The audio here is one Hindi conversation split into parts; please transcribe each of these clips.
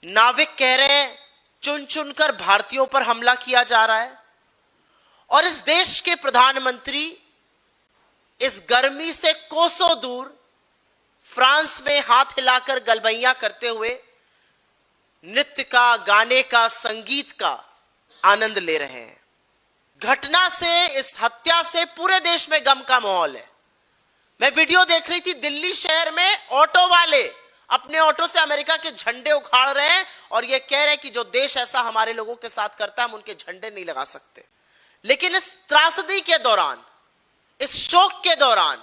नाविक कह रहे हैं चुन चुनकर भारतीयों पर हमला किया जा रहा है और इस देश के प्रधानमंत्री इस गर्मी से कोसों दूर फ्रांस में हाथ हिलाकर गलबैया करते हुए नृत्य का, गाने का, संगीत का आनंद ले रहे हैं। घटना से, इस हत्या से पूरे देश में गम का माहौल है। मैं वीडियो देख रही थी, दिल्ली शहर में ऑटो वाले अपने ऑटो से अमेरिका के झंडे उखाड़ रहे हैं और ये कह रहे हैं कि जो देश ऐसा हमारे लोगों के साथ करता है हम उनके झंडे नहीं लगा सकते। लेकिन इस त्रासदी के दौरान, इस शोक के दौरान,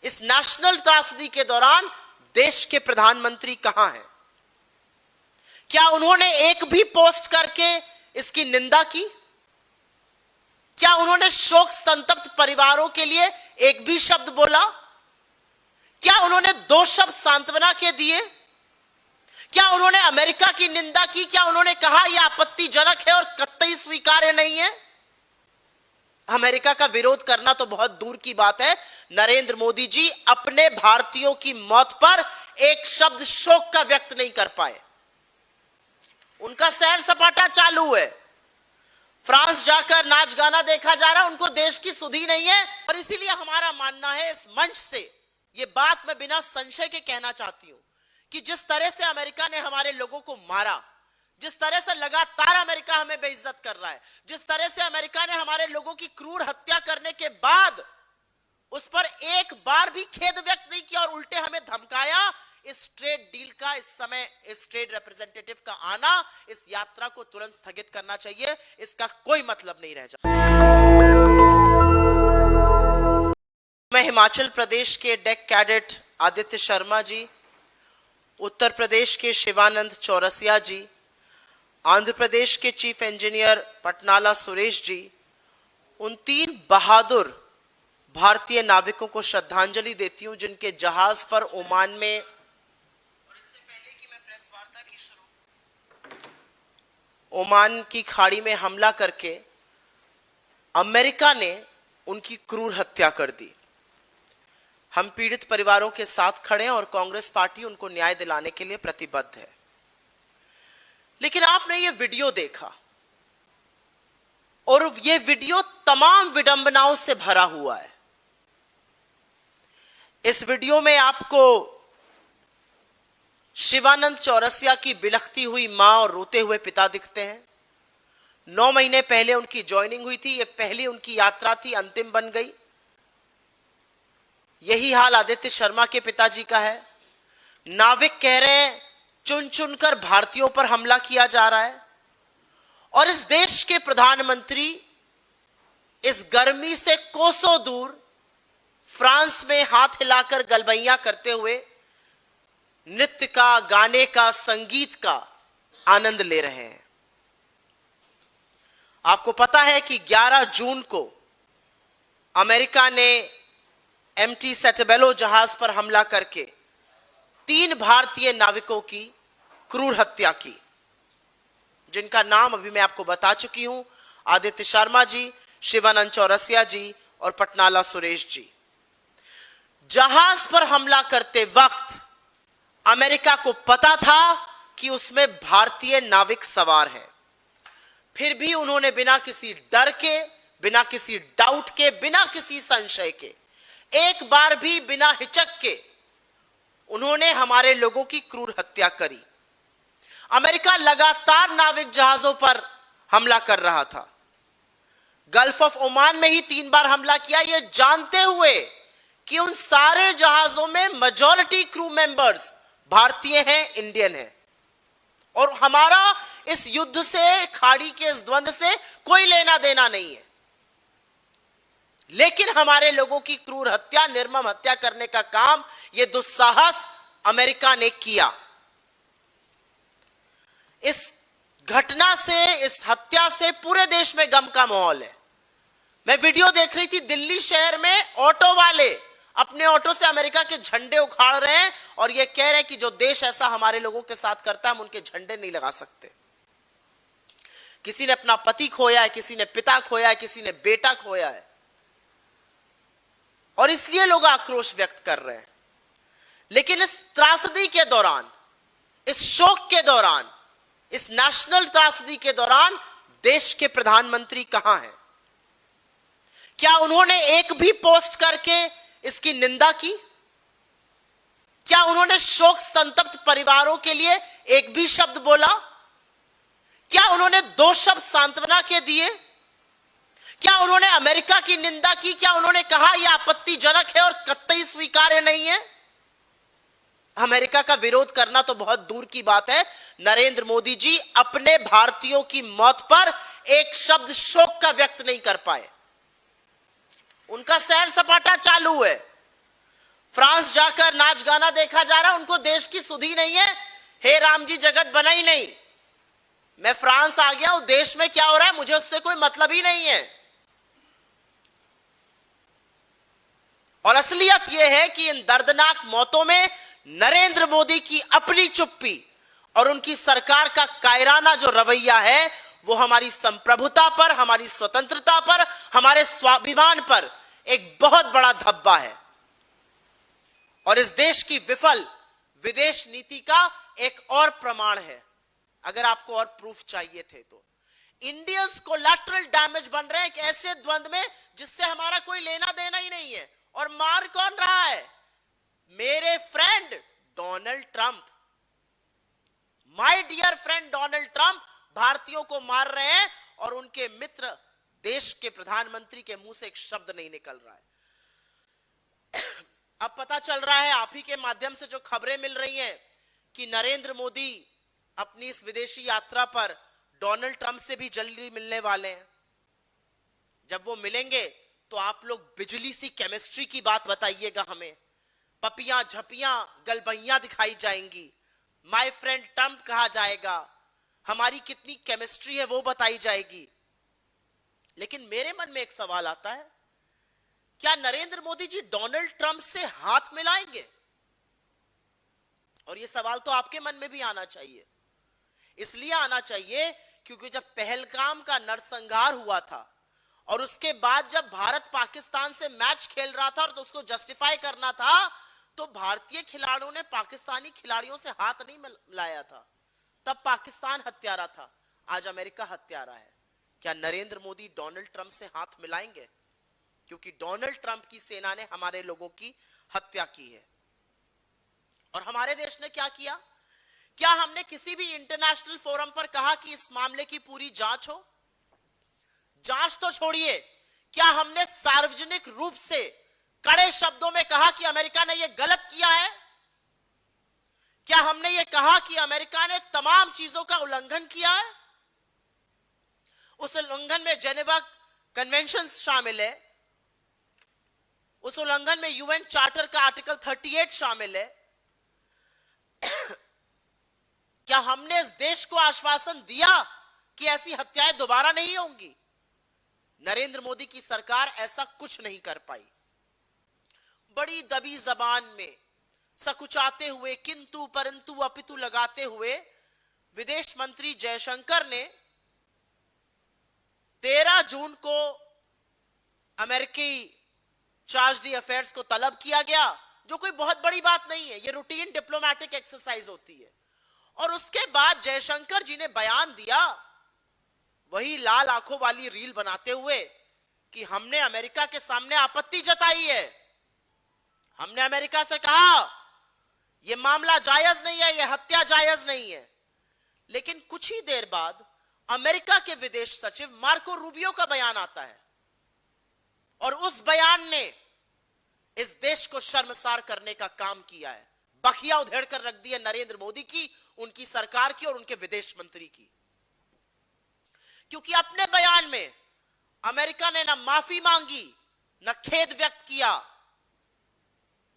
इस नेशनल त्रासदी के दौरान देश के प्रधानमंत्री कहां हैं? क्या उन्होंने एक भी पोस्ट करके इसकी निंदा की? क्या उन्होंने शोक संतप्त परिवारों के लिए एक भी शब्द बोला? क्या उन्होंने दो शब्द सांत्वना के दिए? क्या उन्होंने अमेरिका की निंदा की? क्या उन्होंने कहा यह आपत्तिजनक है और कतई स्वीकार्य नहीं है? अमेरिका का विरोध करना तो बहुत दूर की बात है, नरेंद्र मोदी जी अपने भारतीयों की मौत पर एक शब्द शोक का व्यक्त नहीं कर पाए। उनका सैर सपाटा चालू है, फ्रांस जाकर नाच गाना देखा जा रहा है, उनको देश की सुधि नहीं है। और इसीलिए हमारा मानना है, इस मंच से ये बात मैं बिना संशय के कहना चाहती हूं कि जिस तरह से अमेरिका ने हमारे लोगों को मारा, जिस तरह से लगातार अमेरिका हमें बेइज्जत कर रहा है, जिस तरह से अमेरिका ने हमारे लोगों की क्रूर हत्या करने के बाद उस पर एक बार भी खेद व्यक्त नहीं किया और उल्टे हमें धमकाया, इस ट्रेड डील का, इस समय इस ट्रेड रिप्रेजेंटेटिव का आना, इस यात्रा को तुरंत स्थगित करना चाहिए। इसका कोई मतलब नहीं रह जाता। मैं हिमाचल प्रदेश के डेक कैडेट आदित्य शर्मा जी, उत्तर प्रदेश के शिवानंद चौरसिया जी, आंध्र प्रदेश के चीफ इंजीनियर पटनाला सुरेश जी, उन तीन बहादुर भारतीय नाविकों को श्रद्धांजलि देती हूं जिनके जहाज पर ओमान में, और इससे पहले कि मैं प्रेस वार्ता की ओमान की खाड़ी में हमला करके अमेरिका ने उनकी क्रूर हत्या कर दी। हम पीड़ित परिवारों के साथ खड़े हैं और कांग्रेस पार्टी उनको न्याय दिलाने के लिए प्रतिबद्ध है। लेकिन आपने ये वीडियो देखा और ये वीडियो तमाम विडंबनाओं से भरा हुआ है। इस वीडियो में आपको शिवानंद चौरसिया की बिलखती हुई मां और रोते हुए पिता दिखते हैं। 9 महीने पहले उनकी ज्वाइनिंग हुई थी, ये पहली उनकी यात्रा थी, अंतिम बन गई। यही हाल आदित्य शर्मा के पिताजी का है। नाविक कह रहे हैं चुन चुनकर भारतीयों पर हमला किया जा रहा है और इस देश के प्रधानमंत्री इस गर्मी से कोसों दूर फ्रांस में हाथ हिलाकर गलबैया करते हुए नृत्य का, गाने का, संगीत का आनंद ले रहे हैं। आपको पता है कि 11 जून को अमेरिका ने एमटी सेंटाबेलो जहाज पर हमला करके 3 भारतीय नाविकों की क्रूर हत्या की, जिनका नाम अभी मैं आपको बता चुकी हूं, आदित्य शर्मा जी, शिवानंद चौरसिया जी और पटनाला सुरेश जी। जहाज पर हमला करते वक्त अमेरिका को पता था कि उसमें भारतीय नाविक सवार हैं, फिर भी उन्होंने बिना किसी डर के, बिना किसी डाउट के, बिना किसी संशय के, एक बार भी बिना हिचक के उन्होंने हमारे लोगों की क्रूर हत्या करी। अमेरिका लगातार नाविक जहाजों पर हमला कर रहा था। गल्फ ऑफ ओमान में ही 3 बार हमला किया, यह जानते हुए कि उन सारे जहाजों में मेजॉरिटी क्रू मेंबर्स भारतीय हैं, इंडियन हैं और हमारा इस युद्ध से, खाड़ी के इस द्वंद्व से कोई लेना देना नहीं है। लेकिन हमारे लोगों की क्रूर हत्या, निर्मम हत्या करने का काम यह दुस्साहस अमेरिका ने किया। इस घटना से, इस हत्या से पूरे देश में गम का माहौल है। मैं वीडियो देख रही थी, दिल्ली शहर में ऑटो वाले अपने ऑटो से अमेरिका के झंडे उखाड़ रहे हैं और यह कह रहे हैं कि जो देश ऐसा हमारे लोगों के साथ करता है हम उनके झंडे नहीं लगा सकते। किसी ने अपना पति खोया है, किसी ने पिता खोया है, किसी ने बेटा खोया है और इसलिए लोग आक्रोश व्यक्त कर रहे हैं। लेकिन इस त्रासदी के दौरान, इस शोक के दौरान इस नेशनल त्रासदी के दौरान देश के प्रधानमंत्री कहां हैं? क्या उन्होंने एक भी पोस्ट करके इसकी निंदा की? क्या उन्होंने शोक संतप्त परिवारों के लिए एक भी शब्द बोला? क्या उन्होंने दो शब्द सांत्वना के दिए? क्या उन्होंने अमेरिका की निंदा की? क्या उन्होंने कहा यह आपत्तिजनक है और कतई स्वीकार्य नहीं है? अमेरिका का विरोध करना तो बहुत दूर की बात है, नरेंद्र मोदी जी अपने भारतीयों की मौत पर एक शब्द शोक का व्यक्त नहीं कर पाए। उनका सैर सपाटा चालू है, फ्रांस जाकर नाच गाना देखा जा रहा है, उनको देश की सुधि नहीं है। हे राम जी जगत बना ही नहीं, मैं फ्रांस आ गया हूं, देश में क्या हो रहा है मुझे उससे कोई मतलब ही नहीं है। और असलियत यह है कि इन दर्दनाक मौतों में नरेंद्र मोदी की अपनी चुप्पी और उनकी सरकार का कायराना जो रवैया है वो हमारी संप्रभुता पर, हमारी स्वतंत्रता पर, हमारे स्वाभिमान पर एक बहुत बड़ा धब्बा है और इस देश की विफल विदेश नीति का एक और प्रमाण है। अगर आपको और प्रूफ चाहिए थे तो इंडियंस कोलैटरल डैमेज बन रहे हैं एक ऐसे द्वंद्व में जिससे हमारा कोई लेना देना ही नहीं है। और मार कौन रहा है? मेरे friend Donald Trump, my dear friend Donald Trump भारतीयों को मार रहे हैं और उनके मित्र देश के प्रधानमंत्री के मुंह से एक शब्द नहीं निकल रहा है। अब पता चल रहा है आप ही के माध्यम से जो खबरें मिल रही हैं कि नरेंद्र मोदी अपनी इस विदेशी यात्रा पर डोनाल्ड ट्रंप से भी जल्दी मिलने वाले हैं। जब वो मिलेंगे तो आप लोग बिजली सी केमिस्ट्री की बात बताइएगा हमें, पपियां झपियां गलबैयां दिखाई जाएंगी, माय फ्रेंड ट्रंप कहा जाएगा, हमारी कितनी केमिस्ट्री है वो बताई जाएगी। लेकिन मेरे मन में एक सवाल आता है, क्या नरेंद्र मोदी जी डोनाल्ड ट्रंप से हाथ मिलाएंगे? और यह सवाल तो आपके मन में भी आना चाहिए। इसलिए आना चाहिए क्योंकि जब पहलगाम का नरसंहार हुआ था और उसके बाद जब भारत पाकिस्तान से मैच खेल रहा था और तो उसको जस्टिफाई करना था तो भारतीय खिलाड़ियों ने पाकिस्तानी खिलाड़ियों से हाथ नहीं मिलाया था। तब पाकिस्तान हत्यारा था, आज अमेरिका हत्यारा है। क्या नरेंद्र मोदी डोनाल्ड ट्रंप से हाथ मिलाएंगे? क्योंकि डोनाल्ड ट्रंप की सेना ने हमारे लोगों की हत्या की है। और हमारे देश ने क्या किया? क्या हमने किसी भी इंटरनेशनल फोरम पर कहा कि इस मामले की पूरी जांच हो? जांच तो छोड़िए, क्या हमने सार्वजनिक रूप से कड़े शब्दों में कहा कि अमेरिका ने यह गलत किया है? क्या हमने यह कहा कि अमेरिका ने तमाम चीजों का उल्लंघन किया है? उस उल्लंघन में जेनेवा कन्वेंशन शामिल है, उस उल्लंघन में यूएन चार्टर का आर्टिकल 38 शामिल है। क्या हमने इस देश को आश्वासन दिया कि ऐसी हत्याएं दोबारा नहीं होंगी? नरेंद्र मोदी की सरकार ऐसा कुछ नहीं कर पाई। बड़ी दबी जबान में सकुचाते हुए, किंतु परंतु अपितु लगाते हुए विदेश मंत्री जयशंकर ने 13 जून को अमेरिकी चार्ज दी अफेयर्स को तलब किया गया, जो कोई बहुत बड़ी बात नहीं है, यह रूटीन डिप्लोमेटिक एक्सरसाइज होती है। और उसके बाद जयशंकर जी ने बयान दिया, वही लाल आंखों वाली रील बनाते हुए कि हमने अमेरिका के सामने आपत्ति जताई है, हमने अमेरिका से कहा यह मामला जायज नहीं है, यह हत्या जायज नहीं है। लेकिन कुछ ही देर बाद अमेरिका के विदेश सचिव मार्को रूबियो का बयान आता है और उस बयान ने इस देश को शर्मसार करने का काम किया है, बखिया उधेड़ कर रख दी है नरेंद्र मोदी की, उनकी सरकार की और उनके विदेश मंत्री की। क्योंकि अपने बयान में अमेरिका ने ना माफी मांगी, न खेद व्यक्त किया,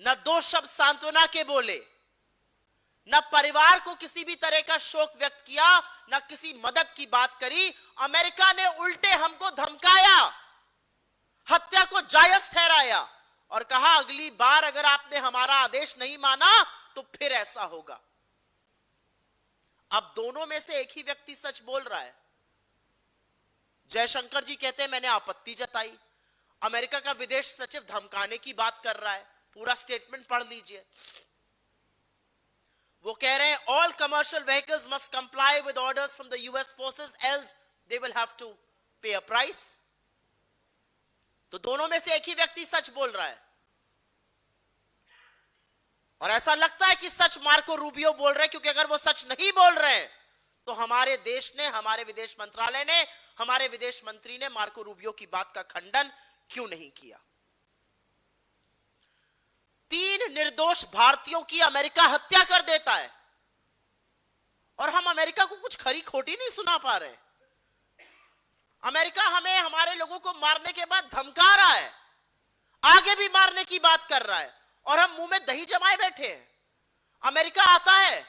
न दो शब्द सांत्वना के बोले, न परिवार को किसी भी तरह का शोक व्यक्त किया, न किसी मदद की बात करी। अमेरिका ने उल्टे हमको धमकाया, हत्या को जायज ठहराया और कहा अगली बार अगर आपने हमारा आदेश नहीं माना तो फिर ऐसा होगा। अब दोनों में से एक ही व्यक्ति सच बोल रहा है। जयशंकर जी कहते हैं मैंने आपत्ति जताई, अमेरिका का विदेश सचिव धमकाने की बात कर रहा है। पूरा स्टेटमेंट पढ़ लीजिए। वो कह रहे हैं all commercial vehicles must comply with orders from the US forces else they will have to pay a price. तो दोनों में से एक ही व्यक्ति सच बोल रहा है, और ऐसा लगता है कि सच मार्को रूबियो बोल रहे हैं, क्योंकि अगर वो सच नहीं बोल रहे हैं तो हमारे देश ने, हमारे विदेश मंत्रालय ने, हमारे विदेश मंत्री ने मार्को रूबियो की बात का खंडन क्यों नहीं किया। 3 निर्दोष भारतीयों की अमेरिका हत्या कर देता है और हम अमेरिका को कुछ खरी खोटी नहीं सुना पा रहे। अमेरिका हमें, हमारे लोगों को मारने के बाद धमका रहा है, आगे भी मारने की बात कर रहा है, और हम मुंह में दही जमाए बैठे हैं। अमेरिका आता है,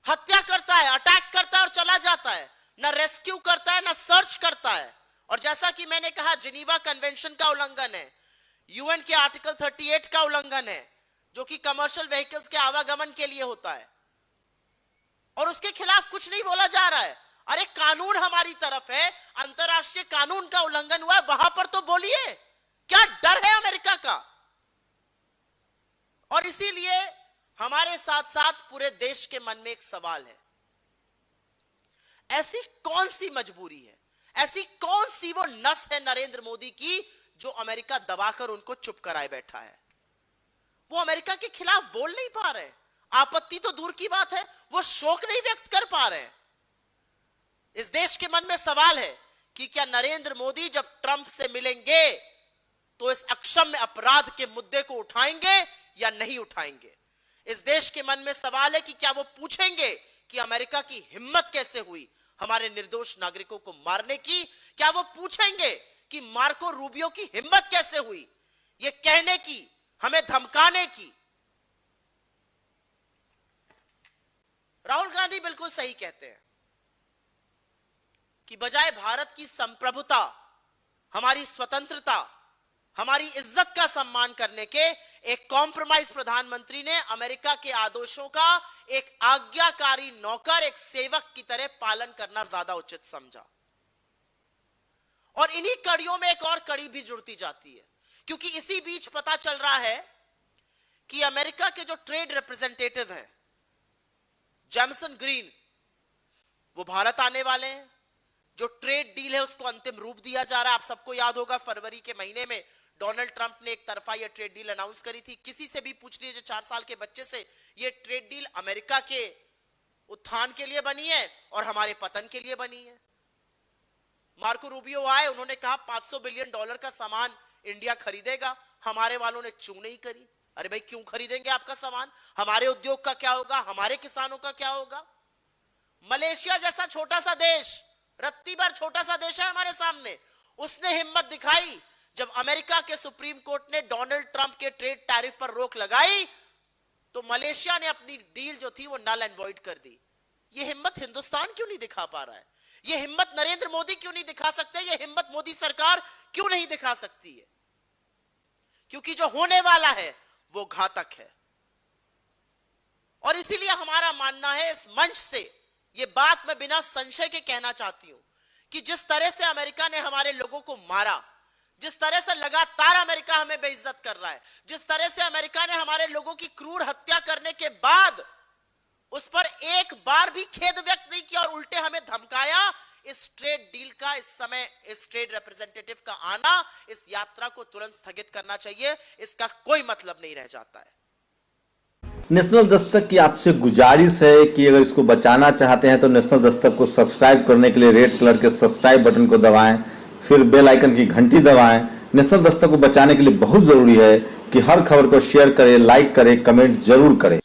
हत्या करता है, अटैक करता है और चला जाता है, ना रेस्क्यू करता है, ना सर्च करता है। और जैसा कि मैंने कहा, जिनीवा कन्वेंशन का उल्लंघन है, यूएन के आर्टिकल 38 का उल्लंघन है, जो कि कमर्शियल व्हीकल्स के आवागमन के लिए होता है, और उसके खिलाफ कुछ नहीं बोला जा रहा है। अरे कानून हमारी तरफ है, अंतरराष्ट्रीय कानून का उल्लंघन हुआ है, वहां पर तो बोलिए। क्या डर है अमेरिका का? और इसीलिए हमारे साथ साथ पूरे देश के मन में एक सवाल है, ऐसी कौन सी मजबूरी है, ऐसी कौन सी वो नस है नरेंद्र मोदी की जो अमेरिका दबाकर उनको चुप कराए बैठा है। वो अमेरिका के खिलाफ बोल नहीं पा रहे, आपत्ति तो दूर की बात है, वो शोक नहीं व्यक्त कर पा रहे। इस देश के मन में सवाल है कि क्या नरेंद्र मोदी जब ट्रंप से मिलेंगे तो इस अक्षम्य अपराध के मुद्दे को उठाएंगे या नहीं उठाएंगे। इस देश के मन में सवाल है कि क्या वो पूछेंगे कि अमेरिका की हिम्मत कैसे हुई हमारे निर्दोष नागरिकों को मारने की। क्या वो पूछेंगे कि मार्को रूबियो की हिम्मत कैसे हुई ये कहने की, हमें धमकाने की। राहुल गांधी बिल्कुल सही कहते हैं कि बजाय भारत की संप्रभुता, हमारी स्वतंत्रता, हमारी इज्जत का सम्मान करने के, एक कॉम्प्रोमाइज प्रधानमंत्री ने अमेरिका के आदेशों का एक आज्ञाकारी नौकर, एक सेवक की तरह पालन करना ज्यादा उचित समझा। और इन्हीं कड़ियों में एक और कड़ी भी जुड़ती जाती है, क्योंकि इसी बीच पता चल रहा है कि अमेरिका के जो ट्रेड रिप्रेजेंटेटिव हैं जेमसन ग्रीन, वो भारत आने वाले हैं। जो ट्रेड डील है उसको अंतिम रूप दिया जा रहा है। आप सबको याद होगा फरवरी के महीने में डोनाल्ड ट्रंप ने एक तरफा यह ट्रेड डील अनाउंस करी थी। किसी से भी पूछ लीजिए 4 साल के बच्चे से, यह ट्रेड डील अमेरिका के उत्थान के लिए बनी है और हमारे पतन के लिए बनी है। मार्को रूबियो आए, उन्होंने कहा $500 बिलियन का सामान इंडिया खरीदेगा। हमारे वालों ने चूं नहीं करी। अरे भाई क्यों खरीदेंगे आपका सामान? हमारे उद्योग का क्या होगा? हमारे किसानों का क्या होगा? मलेशिया जैसा छोटा सा देश, रत्ती भर छोटा सा देश है हमारे सामने, उसने हिम्मत दिखाई जब अमेरिका के सुप्रीम कोर्ट ने डोनाल्ड ट्रंप के ट्रेड टैरिफ पर रोक लगाई तो मलेशिया ने अपनी डील जो थी वो नल एंड वॉइड कर दी। ये हिम्मत हिंदुस्तान क्यों नहीं दिखा पा रहा है? ये हिम्मत नरेंद्र मोदी क्यों नहीं दिखा सकते? ये हिम्मत मोदी सरकार क्यों नहीं दिखा सकती है? क्योंकि जो होने वाला है वो घातक है। और इसीलिए हमारा मानना है, इस मंच से ये बात मैं बिना संशय के कहना चाहती हूं कि जिस तरह से अमेरिका ने हमारे लोगों को मारा, जिस तरह से लगातार अमेरिका हमें बेइज्जत कर रहा है, जिस तरह से अमेरिका ने हमारे लोगों की क्रूर हत्या करने के बाद उस पर एक बार भी खेद व्यक्त नहीं किया और उल्टे हमें धमकाया, इस ट्रेड डील का, इस समय इस ट्रेड रिप्रेजेंटेटिव का आना, इस यात्रा को तुरंत स्थगित करना चाहिए। इसका कोई मतलब नहीं रह जाता है। नेशनल दस्तक की आपसे गुजारिश है कि अगर इसको बचाना चाहते हैं तो नेशनल दस्तक को सब्सक्राइब करने के लिए रेड कलर के सब्सक्राइब बटन को दबाएं, फिर बेल आइकन की घंटी दबाएं। नेशनल दस्तक को बचाने के लिए बहुत जरूरी है कि हर खबर को शेयर करें, लाइक करें, कमेंट जरूर करें।